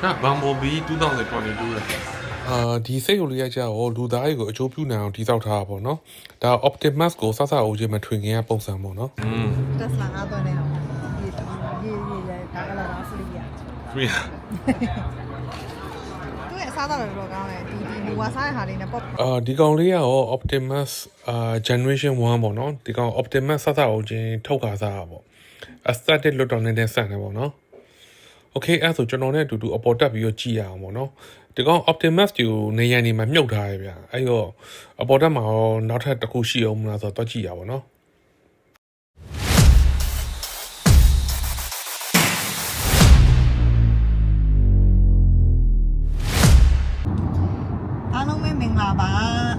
Bumblebee 2022ဒီစိတ်ကိုလေးရကြတော့လူသားတွေကိုအကျိုးပြုနိုင်အောင်တိစောက်ထားတာပေါ့နော်ဒါ Optimus ကိုစအိုချင်းမထွင်ခင်ကပုံစံပေါ့နော်Tesla ငါတော့နေတော့ရေးဒါကလာတာ free ရ free သူရဲ့အစားအသောက်တွေတော့ကောင်းတယ်ဒီလူဝါစားတဲ့ဟာတွေနဲ့ pop ဒီကောင်လေးရော Optimus generation 1ပေါ့နော်ဒီကောင် Optimus စအိုချင်းထုတ်ခါစားတာပေါ့ aesthetic လွတ်တော်နေတဲ့ဆန်တယ်ပေါ့နော်Okay အဲ့ဆိုကျွန်တော်နဲ့အတူတူအပေါ်တက်ပြီးတော့ကြည့်ရအောင်ပေါ့နော်ဒီကောင် Optimus ကိုနေရန်နေမှာမြုပ်ထားရဗျအဲ့တော့အပေါ်တက်မှာရောနောက်ထပ်တစ်ခုရှိအောင်မလားဆိုတော့ကြည့်ရပါတော့နော်အားလုံးပဲမင်္ဂလာပါ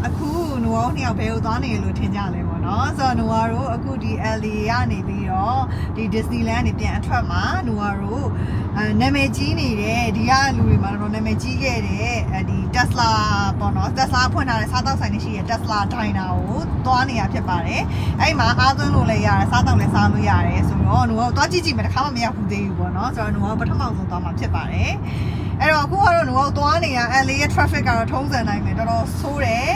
အခုနူအောင်နှစ်ယောက်ဘယ်ကိုသွားနေလို့ထင်ကြလဲပေါ့နော်ဆိုတော့နူအားတို့အခုဒီ LA ကနေပြီးတော့ဒီ Disneyland နေပြန်အထွက်မှာနူအားတို့နာမည်ကြီးနေတဲ့ဒီကလူတွေမှာတော့နာမည်ကြီးခဲ့တဲ့ဒီ Tesla ပေါ့နော် Tesla ဖွင့်ထားတဲ့စားတောက်ဆိုင်တွေရှိရဲ့ Tesla Diner ကိုသွားနေရဖြစ်ပါတယ်အဲ့မှာအားသွင်းလို့လည်းရတယ်စားတောက်လည်းစားလို့ရတယ်ဆိုတော့နူအောင်သွားကြည့်ကြည့်မယ်တစ်ခါမှမရောက်ဘူးသေးဘူးပေါ့နော်ဆိုတော့နူအောင်ပထမဆုံးသွားမှာဖြစ်ပါတယ်အဲ့တော့အခုကတော့နူအောင်သွားနေတာ LA ရဲ့ traffic ကတော့ထုံးစံတိုင်းပဲတော်တော်ဆိုးတယ်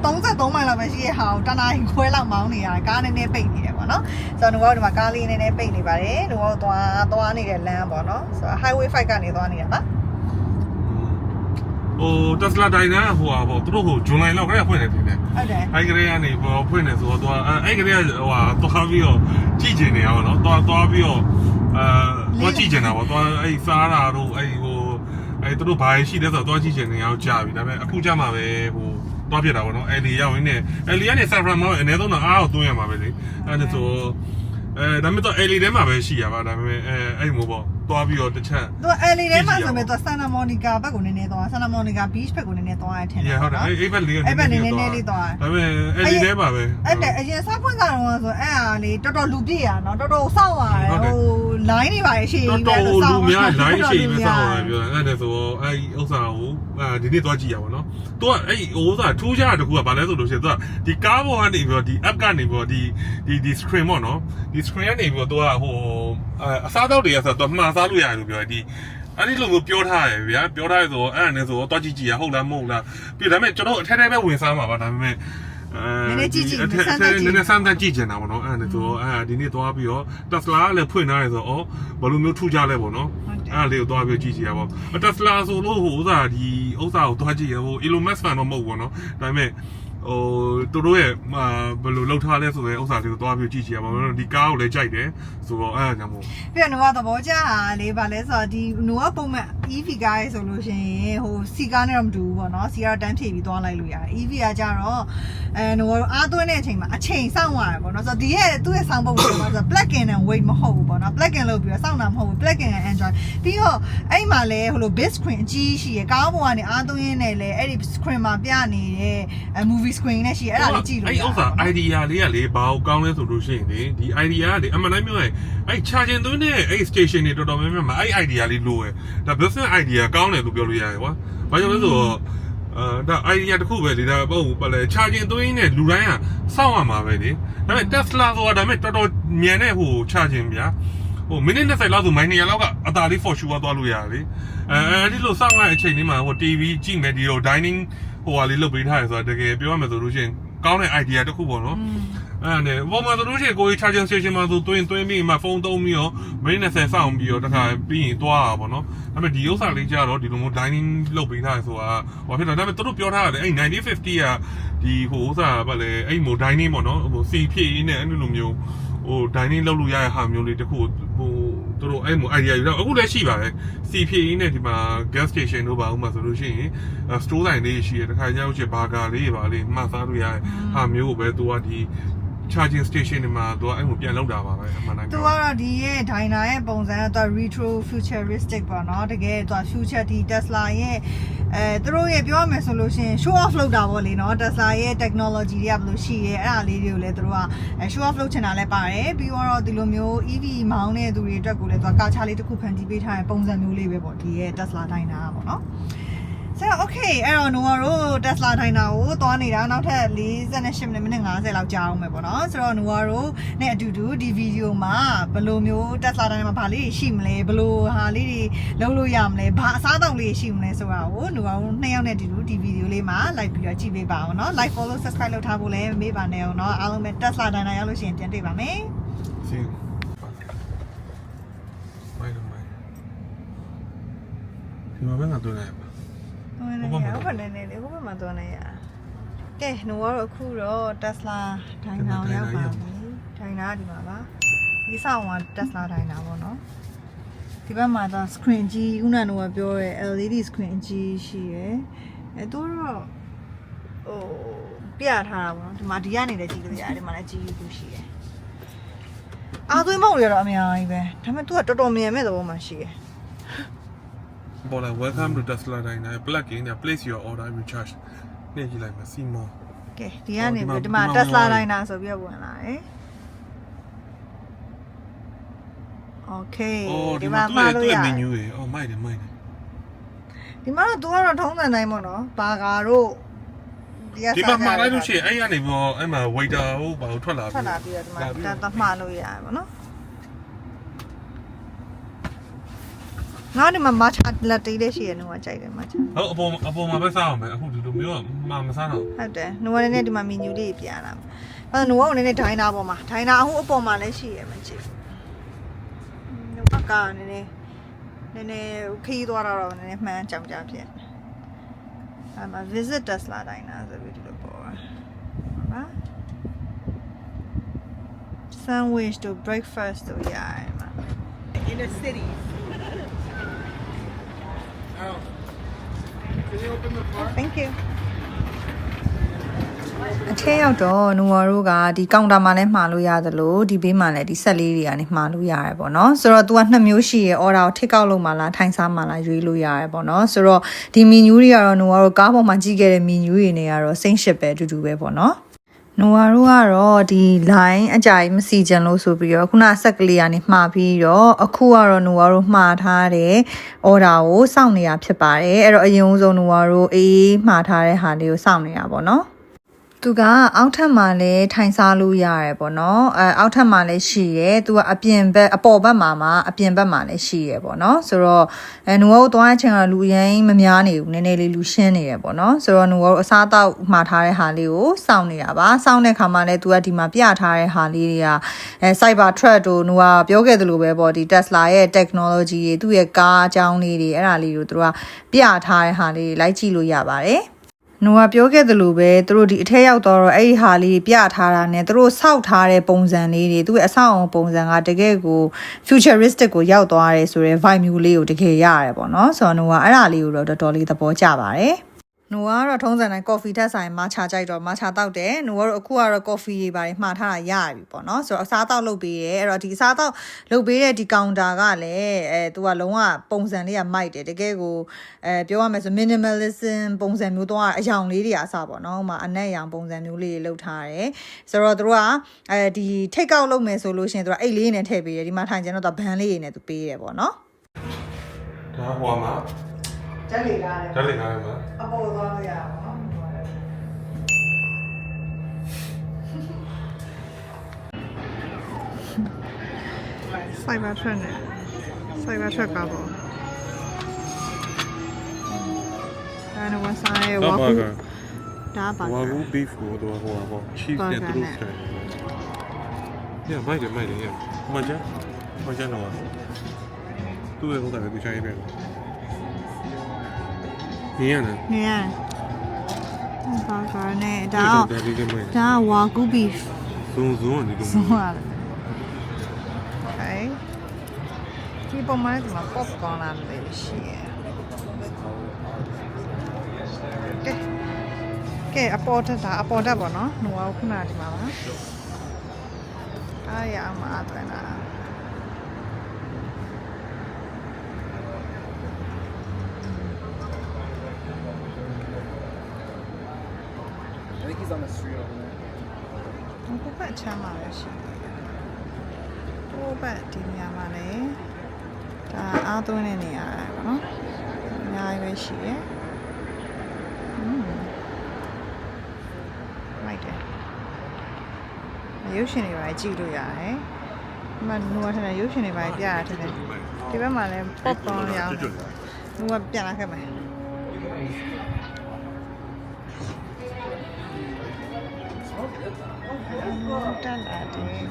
33မိုင်လောက်ပဲရှိရဲ့ဟာကိုတနားရီခွဲလောက်မောင်းနေရတယ်ကားနည်းနည်းပိတ်နေတယ်ပေါ့နော်ဆိုတော့နူအောင်ဒီမှာကားလေးနည်းနည်းပိတ်နေပါတယ်နူအောင်သွားနေတဲ့လမ်းပေါ့နော်ဆိုတော့ highway 5ကနေသွားနေတာပါTesla Diner ဟိုပါသူတို့ဟိုဇွန်လလောက်ခရက်ဖွင့်နေတယ်ဟုတ်တယ်အဲ့ကလေးကနေဖွင့်နေဆိုတော့အဲ့ကလေးကသွားပြီးတော့ကြည့်ကျင်နေရပါတော့သွားပြီးတော့သွားကြည့်ကျင်တာပေါ့သွားအဲ့စားတာတို့အဲ့သူတို့ဘာရှိလဲဆိုတော့သွားကြည့်ချင်နေအောင်ကြာပြီဒါပေမဲ့အခုကြာမှာပဲဟိုသွားပြတာပေါ့နော် LA ရောက်ရင်းနဲ့ LA ကနေ San Fran မှာအနည်းဆုံးတော့အားကိုသွင်းရမှာပဲလေအဲ့ဒါဆိုဒါပေမဲ့တော့ LA ထဲမှာပဲရှိရပါဒါပေမဲ့အဲ့မို့ပေါ့သွားပြီးတော့တစ်ချက်သူ LA ထဲမှာဆိုပေမဲ့သူ Santa Monica ဘက်ကိုနည်းနည်းသွား Santa Monica Beach ဘက်ကိုနည်းနည်းသွားရထင်တယ်ဟုတ်တယ်အဲ့ဘက်လေးကအဲ့ဘက်နည်းနည်းလေးသွားဒါပေမဲ့ LA ထဲမှာပဲအဲ့အရင်စားဖွင့်စားတော့ဆိုအဲ့ဟာလေတော်တော်လူပြည့်ရနော်တော်တော်စောင့်ရတယ်ဟို line တွေပါရရှိပြီတော်တော်လူများ line ရှိပြီစောင့်ရတယ်ပြောအဲ့ဒါဆိုအဲ့ဥစ္စာကိုဒီနေ့သွားကြည့်ရပါတော့သူကအဲ့ဥစ္စာထူးခြားတဲ့တခုကဘာလဲဆိုလို့ရှိရင်သူကဒီကားပေါ်ကနေပြီးတော့ဒီ app ကနေပြီးတော့ဒီ screen ပေါ့နော်ဒီ screen ကနေပြီးတော့သူကဟိုအစားတောက်တွေကဆိုတော့မှားစားလို့ရတယ်လို့ပြောတယ်အဲ့ဒီလိုမျိုးပြောထားတယ်ဗျာပြောထားရဆိုအဲ့ဒါနဲ့ဆိုတော့တွားကြည့်ကြည့်ရဟုတ်လားမဟုတ်လားပြီးဒါပေမဲ့ကျွန်တော်အထက်ထဲပဲဝင်စားမှာပါဒါပေမဲ့နည်းနည်းကြည့်ကြည့်နည်းနည်းစမ်းသပ်ကြည့်ချင်တာပေါ့နော်အဲ့ဒါဆိုဒီနေ့သွားပြီးတော့ Tesla ကလည်းဖွင့်ထားတယ်ဆိုတော့ဘယ်လိုမျိုးထူးခြားလဲပေါ့နော်အဲ့လေးကိုသွားပြီးကြည့်ကြည့်ရပါဘော Tesla ဆိုလို့ဟိုဥစ္စာဒီဥစ္စာကိုသွားကြည့်ရဟို Elon Musk fanတော့မဟုတ်ဘူးနော်ဒါပေမဲ့သူတို့ရဲ့ဘယ်လိုလှုပ်ထားလဲဆိုတဲ့ဥစ္စာတွေကိုသွားပြီးကြည့်ကြည့်ရပါဘောဒီကားကိုလည်းကြိုက်တယ်ဆိုတော့အဲ့ဒါကြောင့်မို့ပြီးတော့နူကသဘောကျတာလေးပါလဲဆိုတော့ဒီနူကပုံမှန် EV ကားရေဆိုလို့ရှိရင်ဟိုစီကားနဲ့တော့မတူဘူးပေါ့နော်စီကားတန်းဖြည့်ပြီးသွားလိုက်လို့ရတယ် EV ကကြတော့နူကအားသွင်းတဲ့အချိန်မှာအချိန်စောင့်ရတယ်ပေါ့နော်ဆိုတော့ဒီရဲ့သူ့ရဲ့ဆောင်းပုံဆိုတော့ plug in and wait မဟုတ်ဘူးပေါ့နော် plug in လုပ်ပြီးတော့စောင့်တာမဟုတ်ဘူး plug in and enjoy ပြီးတော့အဲ့မှာလဲဟိုလို big screen အကြီးရှိရကားပေါ်ကနေအားသွင်းနေလဲအဲ့ဒီ screen မှာပြနေတဲ့ movie screen နဲ့ရှိရအဲ့ဒါလေးကြည့်လို့အဲ့ဥစ္စာ idea လေးကလေဘာကိုကောင်းလဲဆိုလို့ရှိရင်လေဒီ idea ကလေအမှန်တိုင်းပြောရင်အဲ့ charging သွင်းတဲ့အဲ့ station တွေတော်တော်များများမှာအဲ့ idea လေးလိုရယ်ဒါ business idea ကောင်းတယ်လို့ပြောလို့ရတယ်ကွာဘာကြောင့်လဲဆိုတော့ဒါ idea တစ်ခုပဲလေဒါဘာလဲ charging သွင်းတဲ့လူတိုင်းကစောင့်ရမှာပဲလေဒါပေမဲ့ Tesla ဆိုတာဒါပေမဲ့တော်တော်မြန်တဲ့ဟို charging ဗျာဟိုမိနစ်20လောက်ဆိုမိုင်200လောက်ကအသာလေး for sure သွားလို့ရတယ်လေအဲဒီလိုစောင့်ရတဲ့အချိန်လေးမှာဟို TV ကြည့်မယ်ဒီလို dining ဟိုဟာလေးလုပ်ပေးထားရဆိုတော့တကယ်ပြောရမယ်ဆိုလို့ရှိရင်ကောင်းတဲ့ idea တစ်ခုပေါ့နော်အဲ့ဒါဘောမှာဆိုလို့ရှိရင်ကိုယ် charging station မှာဆိုသွင်းပြီးမှဖုန်းသုံးပြီးတော့မိနစ်20စောင့်ပြီးတော့တခါပြီးရင်သွားတာပေါ့နော်ဒါပေမဲ့ဒီဥစ္စာလေးကြတော့ဒီလိုမျိုး dining လုပ်ပေးထားရဆိုတာဟိုဖြစ်တော့ဒါပေမဲ့သူတို့ပြောထားတယ်အဲ့1950ကဒီဟိုဥစ္စာဗာလေအဲ့မို dining ပေါ့နော်ဟိုစီဖြည့်ရင်းနဲ့အဲ့လိုမျိုးဟို dining လုပ်လို့ရတဲ့ဟာမျိုးလေးတခုဟိုသူတို့အဲ့မို idea ယူတော့အခုလည်းရှိပါတယ်စီဖြည့်ရင်းနဲ့ဒီမှာ gas station တို့ပါဥမှာဆိုလို့ရှိရင် store ဆိုင်လေးရှိရတခါကျတော့ဘာဂါလေးပါလေးမှတ်သားလို့ရတဲ့ဟာမျိုးကိုပဲသူကဒီ charging station တွေမှာသူကအဲ့လိုပြန်လောက်တာပါပဲအမှန်တိုင်းသူကတော့ဒီရဲ့ Diner ရဲ့ပုံစံကသူ retro futuristic ပေါ့နော်တကယ်သူ future ဒီ Tesla ရဲ့သူတို့ရဲ့ပြောရမယ်ဆိုလို့ရှိရင် show off လုပ်တာပေါ့လေနော် Tesla ရဲ့ technology တွေကဘယ်လိုရှိရဲအဲ့ဒါလေးတွေကိုလည်းသူတို့က show off လုပ်ချင်တာလည်းပါတယ်ပြီးတော့ဒီလိုမျိုး EV မောင်းတဲ့သူတွေအတွက်ကိုလည်းသူကကာချာလေးတစ်ခုဖန်တီးပေးထားတဲ့ပုံစံမျိုးလေးပဲပေါ့ဒီရဲ့ Tesla Diner ပေါ့နော် ဆိုတော့ okay အဲ့တော့ Noah တို့ Tesla ထိုင်တာကိုသွားနေတာနောက်ထပ်48မိနစ်50လောက်ကြာအောင်မယ်ပေါ့နော်ဆိုတော့ Noah တို့နဲ့အတူတူဒီဗီဒီယိုမှာဘယ်လိုမျိုး Tesla ထိုင်မှာဘာလေးရှိမလဲဘယ်လိုဟာလေးတွေလုပ်လို့ရမလဲဘာအစားအသောက်လေးရှိမလဲဆိုတာကို Noah တို့နှစ်ယောက်နဲ့အတူတူဒီဗီဒီယိုလေးမှာလိုက်ပြီးတော့ကြည့်ပေးပါအောင်နော် like follow subscribe လုပ်ထားဖို့လည်းမမေ့ပါနဲ့အောင်နော်အားလုံးပဲ Tesla ထိုင်တာရောက်လို့ရှိရင်ပြန်တွေ့ပါမယ် See. ဒီမှာပဲငါတွေ့လိုက်ပါ ဟုတ်တယ်ဟုတ်တယ်လေဟိုဘက်မှာသွားနေရကဲ Noah တို့အခုတော့ Tesla ထိုင်တာရောက်ပါပြီထိုင်တာဒီမှာပါဒီဆောင်က Tesla ထိုင်တာပေါ့နော်ဒီဘက်မှာတော့ screen ကြီးခုနကပြောရဲ LED screen ကြီးရှိရယ်အဲတို့တော့ဟိုပြထားတာပေါ့နော်ဒီမှာဒီကနေလည်းကြည့်လို့ရတယ်ဒီမှာလည်းကြည့်လို့ရှိရယ်အားသွေးမောက်ရတော့အများကြီးပဲဒါပေမဲ့ तू ကတော်တော်မြန်မဲ့သဘောမှရှိရယ်ပေါ်လာ welcome to Tesla တိုင်းနဲ့ plug in နဲ့ place your order recharge နေကြည့်လိုက်မယ်စီမောကဲဒီကနေပြီးဒီမှာ Tesla တိုင်းနာဆိုပြီးတော့ဝင်လာတယ် Okay ဒီမှာမှာလို့ရ menu ရေအော်မိုက်တယ်ဒီမှာတော့ तू ကတော့ထုံးစံတိုင်းပေါ့နော်ဘာဂါတို့ဒီမှာမှာလိုက်လို့ရှိရင်အဲ့ရနေပြီးအဲ့မှာ waiter ဟိုဘာလို့ထွက်လာပြီးတော့ဒီမှာတတ်မှာလို့ရတယ်ပေါ့နော်ငါဒီမှာ matcha latte လေးရှိရနှုတ်ကကြိုက်တယ် matcha ဟုတ်အပေါ်မှာပဲစားအောင်မယ်အခုဒီလိုမျိုးကမစားတော့ဟုတ်တယ်နှုတ်ကလည်းဒီမှာ menu လေးပြလာမှာအဲ့တော့နှုတ်ကလည်းဒိုင်နာပေါ်မှာဒိုင်နာအခုအပေါ်မှာလည်းရှိရမှာကြည့်နှုတ်ကနည်းနည်းခီးသွားတော့နည်းနည်းမှန်းကြောင်ကြဖြစ်အဲ့မှာ visit Tesla ဒိုင်နာဆိုပြီးဒီလိုပေါ်ပါဟာ sandwich to breakfast တို့ရတယ်မှာ in the city. Al, can you open the car? Thank you. အထက်ရောက်တော့ Noah တို့ကဒီကောင်တာမှာလည်းမှာလို့ရသလိုဒီဘေးမှာလည်းဒီဆက်လေးတွေကနေမှာလို့ရတယ်ပေါ့နော်ဆိုတော့ तू ကနှစ်မျိုးရှိရယ် order ကို take out လုပ်မှလားထိုင်စားမှလားရွေးလို့ရတယ်ပေါ့နော်ဆိုတော့ဒီ menu တွေကတော့ Noah တို့ကားပေါ်မှာကြည့်ခဲ့တဲ့ menu တွေနေကတော့ same ship ပဲအတူတူပဲပေါ့နော်Noah တို့ကတော့ဒီ line အကြိုင်မစီကြံလို့ဆိုပြီးတော့ခုနဆက်ကလေးကနေမှားပြီးတော့အခုကတော့ Noah တို့မှားထားတဲ့ order ကိုစောင့်နေတာဖြစ်ပါတယ်အဲ့တော့အရင်ဆုံး Noah တို့အေးမှားထားတဲ့ဟာလေးကိုစောင့်နေတာပေါ့နော်သူကအောက်ထပ်မှာလည်းထိုင်စားလို့ရတယ်ပေါ့နော်အောက်ထပ်မှာလည်းရှိရယ်သူကအပြင်ဘက်အပေါ်ဘက်မှာအပြင်ဘက်မှာလည်းရှိရယ်ပေါ့နော်ဆိုတော့Noahတို့သွားတဲ့အချိန်ကလူရင်းမများနေဘူးနည်းနည်းလေးလူရှင်းနေရယ်ပေါ့နော်ဆိုတော့Noahတို့အစားအသောက်မှာထားတဲ့ဟာလေးကိုစောင့်နေတာပါစောင့်တဲ့ခါမှာလည်းသူကဒီမှာပြထားတဲ့ဟာလေးတွေကCyber Truck တို့Noahပြောခဲ့သလိုပဲပေါ့ဒီ Tesla ရဲ့ technology တွေသူ့ရဲ့ကားအကြောင်းလေးတွေအဲ့ဒါလေးကိုသူကပြထားတဲ့ဟာလေးလိုက်ကြည့်လို့ရပါတယ်Noah ပြောခဲ့သလိုပဲသူတို့ဒီအထက်ရောက်တော့အဲ့ဒီဟာလေးပြထားတာနဲ့သူတို့စောက်ထားတဲ့ပုံစံလေးတွေသူ့ရဲ့အဆောက်အအုံပုံစံကတကယ်ကို futuristic ကိုရောက်သွားတယ်ဆိုတော့ vibe မျိုးလေးကိုတကယ်ရတယ်ပေါ့နော်ဆိုတော့Noahအဲ့ဒါလေးကိုတော့တော်တော်လေးသဘောကျပါတယ်Noah ကတော့ထုံးစံတိုင်း coffee ထက်ဆိုင်မှာခြာကြိုက်တော့မှာခြာတောက်တယ်Noah တို့အခုကတော့ coffee တွေပါတယ်မှာထားတာရပြီပေါ့နော်ဆိုတော့အစားတောက်လုပ်ပေးတယ်အဲ့တော့ဒီအစားတောက်လုပ်ပေးတဲ့ဒီ counter ကလည်းသူကလုံးဝပုံစံလေးကမိုက်တယ်တကယ်ကိုပြောရမယ်ဆို minimalism ပုံစံမျိုးတော့အယောင်လေးတွေအစားပေါ့နော်ဟိုမှာအနက်ရောင်ပုံစံမျိုးလေးတွေလုပ်ထားတယ်ဆိုတော့သူတို့ကဒီ take out လုပ်မယ်ဆိုလို့ရှိရင်သူကအိတ်လေးနဲ့ထည့်ပေးတယ်ဒီမှာထိုင်ကျင်တော့ဘန်းလေးတွေနဲ့သူပေးတယ်ပေါ့နော်ဒါဟိုမှာတက်လေကားတယ်တက်လေကားတယ်မှာအပေါ်သွားလို့ရအောင်Cyber Truck နဲ့ Cyber Truck ကပေါ့ဒါနဲ့ဝဆိုင်ရဲ့ဝါကူဒါပါဝါကူ beef ကိုတော့ဟိုပါ cheese နဲ့တူတယ်ညမိုက်တယ်ညမကြတော့သူ့ရဲ့ဟိုကလည်းချိုင်းပဲနေရဘာကားနဲ့ဒါဝါကူ beef ဇုံနေတော့Okayဒီပုံမှန်ဒီမှာ popcorn လာမယ်ရှိရယ်ကဲအပေါ်တက်ပေါ့နော်Noahခုနဒီမှာပါအားရအောင်အားသွင်းတာI think he's on the street over there. ဘယ်ဘက်ချမ်းမှာလဲရှိဘယ်ဘက်ဒီနေရာမှာလဲဒါအားသွင်းတဲ့နေရာပေါ့နော်အများကြီးပဲရှိရယ် right တယ်ရုပ်ရှင်တွေပါကြည့်လို့ရတယ်ဒီမှာနူကထနေရုပ်ရှင်တွေပါပြရထနေဒီဘက်မှာလည်း popcorn ရအောင်နူကပြန်လာခဲ့မယ်တက်လာတယ်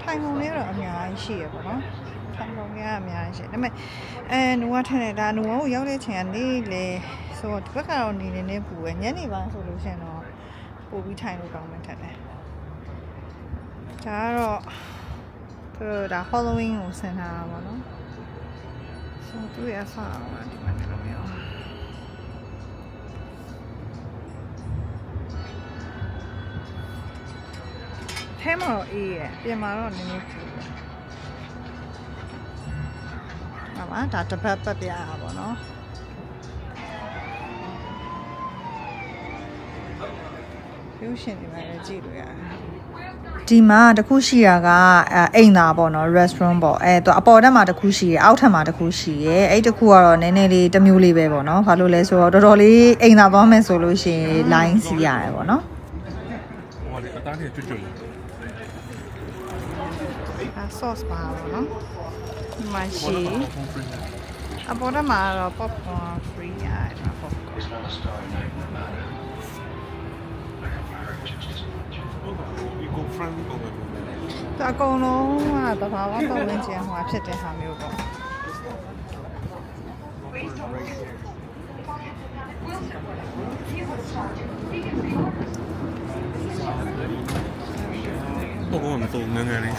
ထိုင်ကုန်လေးတော့အများကြီးရှိရပါတော့ထိုင်ကုန်ကြီးအများကြီးရှိဒါပေမဲ့နူကထနေဒါနူကိုရောက်တဲ့ချိန်ကနေလေဆိုတော့ဒီဘက်ကတော့နေနေပူပဲညနေပိုင်းဆိုလို့ရှိရင်တော့ပို့ပြီးထိုင်လို့ကောင်းမှထက်တယ်ဒါကတော့သူဒါ Halloween ကိုဆင်ထားတာပါနော်ဆိုသူရဆောင်းပါဒီမှာနေလို့မရဘူးထဲမှာတော့အေးရပြင်မှာတော့နည်းနည်းပူတယ်ဟုတ်ပါဒါတစ်ပတ်ပတ်ပြရတာပေါ့နော်ရုပ်ရှင်တွေမှာလည်းကြည့်လို့ရတယ်ဒီမှာတခုရှိတာကအိမ်သာပေါ့နော် restaurant ပေါ့သူအပေါ်တက်မှာတခုရှိရအောက်ထပ်မှာတခုရှိရအဲ့တခုကတော့နည်းနည်းလေးတစ်မျိုးလေးပဲပေါ့နော်ဘာလို့လဲဆိုတော့တော်တော်လေးအိမ်သာသွားမယ်ဆိုလို့ရှိရင် line စီးရတယ်ပေါ့နော် ဟိုလေအသားတွေကျွတ်ကျွတ် sauce ပါပေါ့နော်ဒီမှာရှိအပေါ်တက်မှာတော့ popcorn free ရတယ်မှာ popcorn eco friendly ပုံပဲ အကုန်လုံးကတဘာဝပတ်ဝန်းကျင်ဟိုဖြစ်တဲ့ဟာမျိုးပေါ့ ပုံကမစိုးငန်းငန်းလေး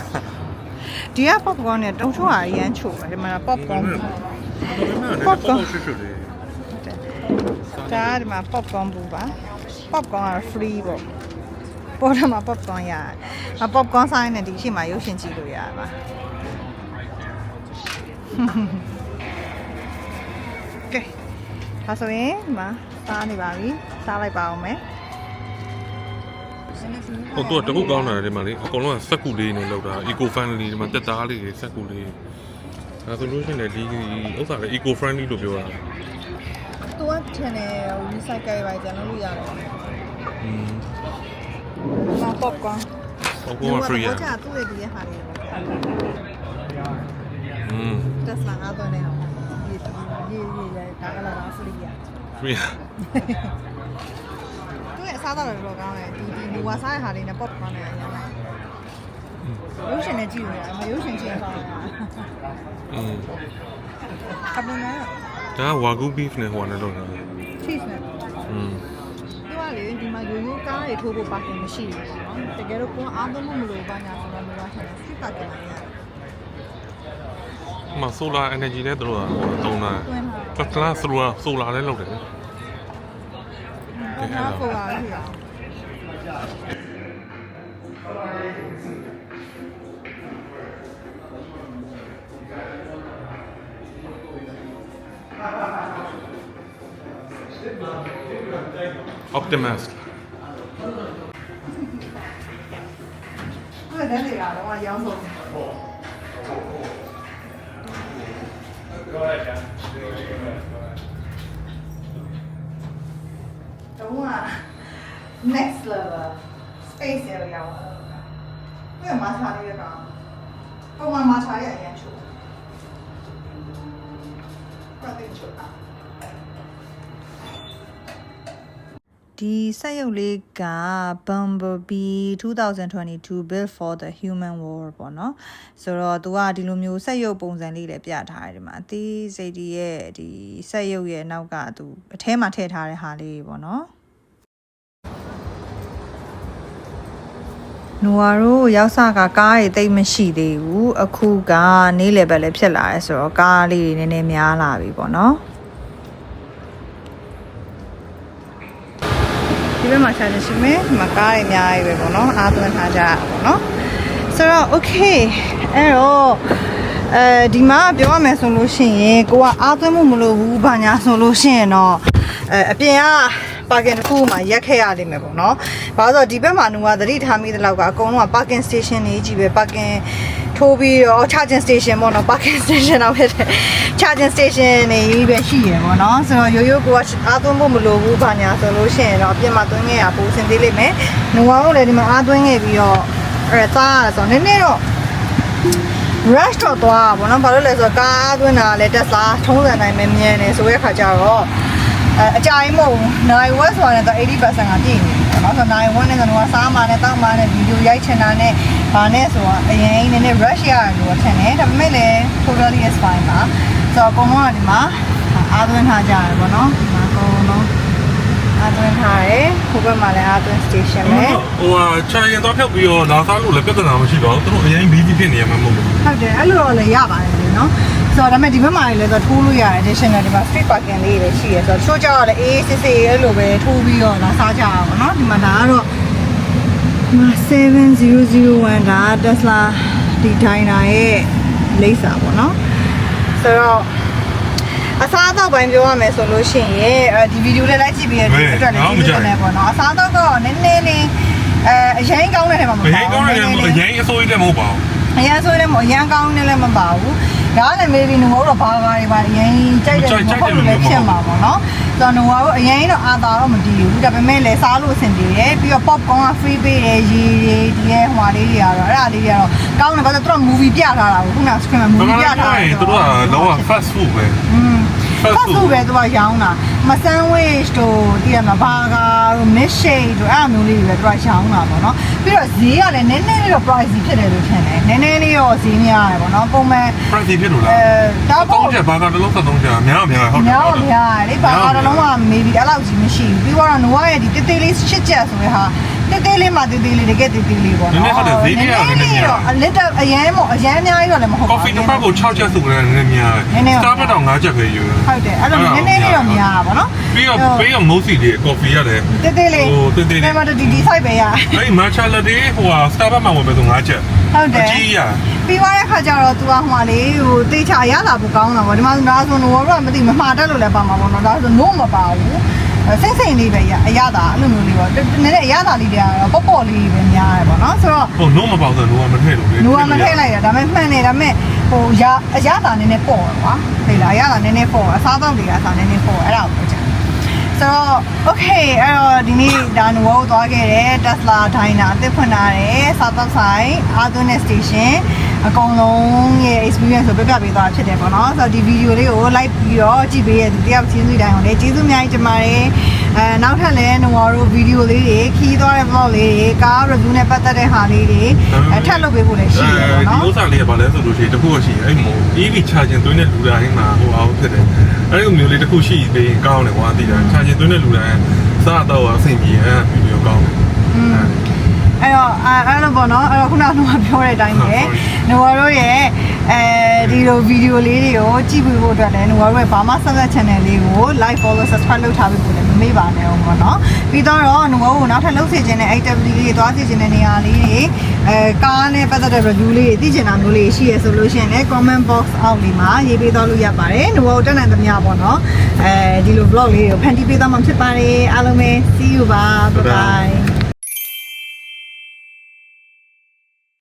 ဒီက popcorn နဲ့တုံးချိုးဟာအရန်ချိုတယ်ဒီမှာ popcorn popcorn ရွှေရွှေလေး ဒါဒီမှာ popcorn ပူပါ popcorn က free ပေါ့ပေါ်ထမှာ popcorn ရတယ် popcorn ဆိုင်နဲ့ဒီရှိမှရုပ်ရှင်ကြည့်လို့ရပါကဲဒါဆိုရင်ဒီမှာစားနေပါပြီစားလိုက်ပါအောင်မယ် ဟိုတော့တခုကောင်းတာဒီမှာလေအကုန်လုံးကစက်ကူလေးနဲ့လောက်တာ eco friendly ဒီမှာတက်သားလေးစက်ကူလေးဒါဆိုလို့ရှိရင်ဒီဥစ္စာလည်း eco friendly လို့ပြောတာ သူကထင်တယ် recycle ပဲကျန်လို့ရတယ် popcorn popcorn free ရ ကြာသူ့ရဲ့ဒီရဲ့ဟာလေးပေါ့ တက်စလာအားတော့နေအောင်ရေးဒါကလာ free ရ free သူ့ရဲ့အစားအသောက်တွေတော့ကောင်းတယ်ဒီလူဝါစားတဲ့ဟာလေးနဲ့ popcorn နဲ့အရင်ကရုပ်ရှင်နဲ့ကြည့်လို့ရတယ်မရုပ်ရှင်ချင်းကောင်းတာအပူနဲ့ဒါ wagyu beef နဲ့ဟိုနဲ့လောက်တာ cheese နဲ့သူကလေဒီမှာရိုးရိုးကားတွေထိုးဖို့ပါကင်မရှိဘူးပေါ့နော်တကယ်တော့ကိုယ်အားလုံးမလို့ပါညာဆိုတော့မလို့ထင်တယ်စစ်ပါကင်လိုက်ရတယ်မ solar energy နဲ့တို့သုံးတာကတ်လာsolar လည်းလောက်တယ် ဘာကိုပါလဲ Optimus အဲ့ဒါလည်းရတော့ရောင်းဆုံးတော့ next level space ရအောင်ဘယ်မှာထားရတာပုံမှန်မှာထားရအရင်ချို့ပတ်တင်ချို့ဒီစက်ရုပ်လေးက Bumblebee 2022 Built for the Human World ပေါ့နော်ဆိုတော့သူကဒီလိုမျိုးစက်ရုပ်ပုံစံလေးလည်းပြထားတယ်ဒီမှာအသေးစိတ်ဒီရဲ့ဒီစက်ရုပ်ရဲ့နောက်ကသူအထဲမှာထည့်ထားတဲ့ဟာလေးပေါ့နော်နိုဝါတို့ရောက်စကကားတွေတိတ်မရှိသေးဘူးအခုကနေ့လယ်ပဲလည်းဖြစ်လာရဲဆိုတော့ကားလေးတွေနည်းနည်းများလာပြီပေါ့နော်ဒီဘက်မှာခြားနေရှိမယ်ဒီမှာကားတွေအများကြီးပဲပေါ့နော်အားသွင်းထားကြတာပေါ့နော်ဆိုတော့ okay အဲ့တော့ဒီမှာပြောရမယ်ဆိုလို့ရှိရင်ကိုကအားသွင်းမှုမလိုဘူးဘာညာဆိုလို့ရှိရင်တော့အပြင်က parking တစ်ခုမှာရက်ခဲ့ရလိမ့်မယ်ပေါ့နော်။ဘာလို့ဆိုတော့ဒီဘက်မှာနူကသတိထားမိတဲ့လောက်ကအကုန်လုံးက parking station တွေကြီးပဲ parking ထိုးပြီးတော့ charging station ပေါ့နော် parking station တော့ဖြစ်တယ် charging station တွေပဲရှိရပေါ့နော်ဆိုတော့ရိုးရိုးကိုကအားသွင်းဖို့မလိုဘူးဘာညာဆိုလို့ရှိရင်တော့အပြင်မှာသွင်းခဲ့ရပိုစင်သေးလိမ့်မယ်နူကလည်းဒီမှာအားသွင်းခဲ့ပြီးတော့သားရဆိုတော့နည်းနည်းတော့ rush တော့သွားပါဘောနော်ဘာလို့လဲဆိုတော့ကားသွင်းတာလည်းတက်စားထုံးစံတိုင်းပဲမြန်နေဆိုတဲ့ခါကျတော့အကြိုင်မဟုတ်နိုင်ဝက်ဆိုတာနဲ့တော့ 80% ကပြည့်နေတယ်နော်ဆိုတော့နိုင်ဝက်နဲ့ကတော့စားမှနဲ့တောက်မှနဲ့ဗီဒီယိုရိုက်ချင်တာနဲ့ဗာနဲ့ဆိုတော့အရင်နည်းနည်း rush ရတယ်လို့ထင်တယ်ဒါပေမဲ့လည်း totally is fine ပါဆိုတော့အကုန်လုံးကဒီမှာအားသွင်းထားကြရတယ်ပေါ့နော်ဒီမှာအကုန်လုံးအားသွင်းထားတယ်ဟိုဘက်မှာလည်းအားသွင်း station ပဲ ဟိုချာရင်တော့ဖြုတ်ပြီးတော့လာစားလို့လည်းပြဿနာမရှိပါဘူးသူတို့အရင်ဘီးပြီးဖြစ်နေရမှာမဟုတ်ဘူး ဟုတ်တယ်အဲ့လိုတော့လည်းရပါတယ်လေနော်ဆိုတော့ဒါပေမဲ့ဒီဘက်မှာလည်းဆိုထိုးလို့ရတယ် additional ဒီမှာ street parking လေးတွေရှိရဆိုတော့ချိုးကြတော့လည်းအေးစစ်စစ်အဲ့လိုပဲထိုးပြီးတော့လာစားကြရအောင်နော်ဒီမှာဒါကတော့ဒီမှာ7001ဒါ Tesla ဒီ diner ရဲ့လိပ်စာပေါ့နော်ဆိုတော့အစားအသောက်ပိုင်းပြောရမယ်ဆိုလို့ရှိရင်ဒီဗီဒီယိုလေးလိုက်ကြည့်ပြီးရတဲ့အတွက်လည်းကြည့်နေတယ်ပေါ့နော်အစားအသောက်တော့နည်းနည်းလေးအရင်ကောင်းတဲ့ထဲမှာမပါဘူးအရင်ကောင်းတဲ့ထဲမှာအရင်အဆိုးကြီးလည်းမဟုတ်ပါဘူးအရင်ဆိုရင်အရင်ကောင်းနေလည်းမပါဘူးဒါလည်း maybe ငို့တော့ဘာကားတွေပါအရင်ကြိုက်တယ်မဟုတ်လို့လည်းဖြစ်မှာပေါ့နော်ဆိုတော့ငို့ကတော့အရင်တော့အာသာတော့မတည်ဘူးဒါပေမဲ့လည်းစားလို့အဆင်ပြေတယ်ပြီးတော့ popcorn က free ပေးတယ်ရေတွေဒီရဲ့ဟွာလေးတွေကတော့အဲ့ဒါလေးတွေကတော့ကောင်းတယ်ဘာလို့သူတို့ movie ပြထားတာကိုခုနက screen မှာ movie ပြထားတယ်သူတို့ကတော့ fast food ပဲဖတ်ဖို့ပဲသူကရောင်းတာမဆန်ဝေ့တို့တည်ရမှာဘာကာတို့ milkshake တို့အဲ့အမျိုးလေးတွေပဲသူကရောင်းတာပေါ့နော်ပြီးတော့ဈေးကလည်းနည်းနည်းလေးတော့ pricey ဖြစ်တယ်လို့ထင်တယ်နည်းနည်းလေးတော့ဈေးများရတယ်ပေါ့နော်ပုံမှန် pricey ဖြစ်လို့လားဒါပေါ့3ချက်ဘာကာတစ်လုံး73ချက်များဟုတ်တယ်များလေဘာကာတစ်လုံးက maybe အဲ့လောက်ကြီးမရှိဘူးပြီးတော့နိုဝါရဲ့ဒီတေးသေးလေး8ချက်ဆိုတဲ့ဟာတေးသေးလေးမှတေးသေးလေးတကယ်တေးသေးလေးပေါ့နော်နည်းနည်းဟုတ်တယ်ဈေးကြီးရတယ်နည်းနည်းတော့အလစ်တော့အရင်မို့အရင်အများကြီးတော့လည်းမဟုတ်ဘူး coffee တစ်ပတ်ကို6ချက်ဆိုကြတယ်နည်းနည်းများတယ် Starbucks တော့5ချက်ပဲယူဟုတ်တယ်အဲ့လိုနည်းနည်းလေးတော့များပါတော့ပြီးတော့ mochi လေး coffee ရတယ်တေးသေးလေးဟိုတေးသေးလေးအဲ့မှာဒီ site ပဲရအဲ့ matcha latte ဟို Starbucks မှာဝင်ပဲဆို5ချက်ဟုတ်တယ်အကြီးရပြီးသွားတဲ့ခါကျတော့ तू ကဟိုလေးဟိုတေးချရလာဖို့ကောင်းတာပေါ့ဒီမှာဒါဆိုတော့တော့မသိမမှားတက်လို့လည်းပါမှာပေါ့နော်ဒါဆို no မပါဘူးစိတ်စိတ်လေးပဲအရသာအဲ့လိုမျိုးလေးပေါ့နည်းနည်းအရသာလေးတွေကတော့ပေါ့ပေါ့လေးပဲများတယ်ပေါ့နော်ဆိုတော့ဟို no မပေါဆိုတော့ no မထည့်လို့လေ no မထည့်လိုက်တာဒါပေမဲ့မှန်တယ်ဒါပေမဲ့ဟိုအရသာနည်းနည်းပေါ့တယ်ကွာဟဲ့လားအရသာနည်းနည်းပေါ့အစားတော့တွေအစားနည်းနည်းပေါ့အဲ့ဒါကိုပြောချင်ဆိုတော့ okay အဲ့တော့ဒီနေ့ဒါနူကိုသွားခဲ့တယ် Tesla Diner အသစ်ဖွင့်ထားတယ်စားတော့ဆိုင်အားသွင်းတဲ့ station အကောင်လုံးရဲ့ experience ကိုပြပြပေးသွားဖြစ်တယ်ပေါ့နော်ဆိုတော့ဒီ video လေးကို like ပြီးတော့ကြည့်ပေးရတဲ့တယောက်ချင်းစီတိုင်းအောင်လည်းကျေးဇူးအများကြီးတင်ပါတယ်နောက်ထပ်လည်းနူတို့ video လေးတွေခီးသွားတဲ့ vlog လေးတွေကား review နဲ့ပတ်သက်တဲ့ဟာလေးတွေထပ်လုပ်ပေးဖို့လည်းရှိတယ်ပေါ့နော်ဒီဥစ္စာလေးကဘာလဲဆိုလို့ရှိရင်တခုရှိအဲ့မို့ EV charging သွင်းတဲ့လူတိုင်းမှာဟိုအောင်ဖြစ်တယ်အဲ့လိုမျိုးလေးတခုရှိသေးရင်ကောင်းတယ်ကွာသိတာ charging သွင်းတဲ့လူတိုင်းစားတော့အဆင်ပြေအဲ့ဗီဒီယိုကောင်းတယ်အဲ့တော့အဲ့လိုပေါ့နော်အဲ့တော့ခုနကပြောတဲ့အတိုင်းပဲနူတို့ရဲ့ဒီလိုဗီဒီယိုလေးတွေကိုကြည့်ပြီးဖို့အတွက်လည်းနူတို့ရဲ့ဘာမှဆက်လက် channel လေးကို like follow subscribe လုပ်ထားပြီးဖို့လည်းမမေ့ပါနဲ့အောင်ပေါ့နော်ပြီးတော့နူတို့နောက်ထပ်လုပ်စီခြင်းတဲ့ activity လေးတွေသွားစီခြင်းတဲ့နေရာလေးတွေကားနဲ့ပတ်သက်တဲ့ review လေးတွေသိချင်တာမျိုးလေးရှိရဆိုလို့ရှိရင်လည်း comment box အောက်လေးမှာရေးပေးသွားလို့ရပါတယ်နူတို့တက်နိုင်သမျှပေါ့နော်ဒီလို vlog လေးတွေကိုဖန်တီးပေးသွားမှာဖြစ်ပါတယ်အားလုံးပဲ see you bye bye